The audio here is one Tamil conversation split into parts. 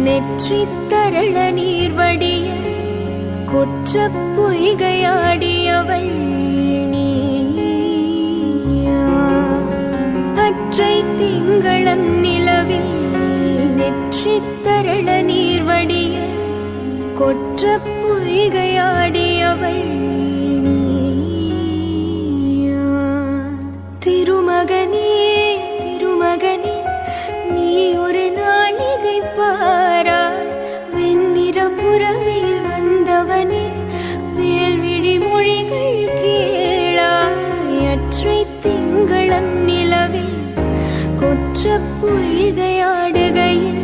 நெற்றித் தரள நீர் வடிய குற்றப் பொய்கையாடியவள் நீயா? அற்றை திங்களன் நிலவில் நெற்றித் தரள நீர் வடிய குற்றப் பொய்கையாடியவள் நீயா? திருமகனே திருமகனே நீ ஒரு நாளிகை பாராய், வெண்ணிற புறவையில் வந்தவனே வேல்விழி மொழிகள் கேளாய். அற்றை திங்களன் நிலவில் கொற்றப் பொய்கையாடுகையில்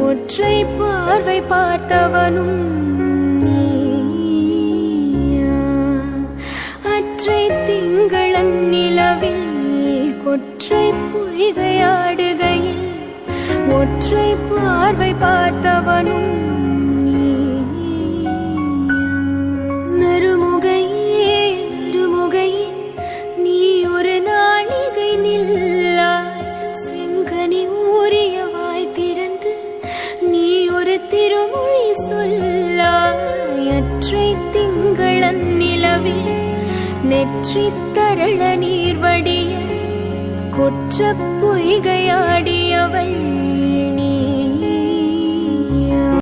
ஒற்றை பார்வை பார்த்தவனும் நீயா? அற்றை திங்களன் நிலவில் கொற்றை பொய்கையாடுகையில் ஒற்றை பார்வை பார்த்தவனும் நீயா? நறுமுகையே நறுமுகையே நீ ஒரு நாளிகை நில்லாய், செங்கனி ஊறிய வாய் திறந்து நீ ஒரு திருமொழி சொல்லாய். அற்றை திங்களன் நிலவில் நெற்றித் தரள நீர் வடிய குற்றப் பொய்கையாடியவள்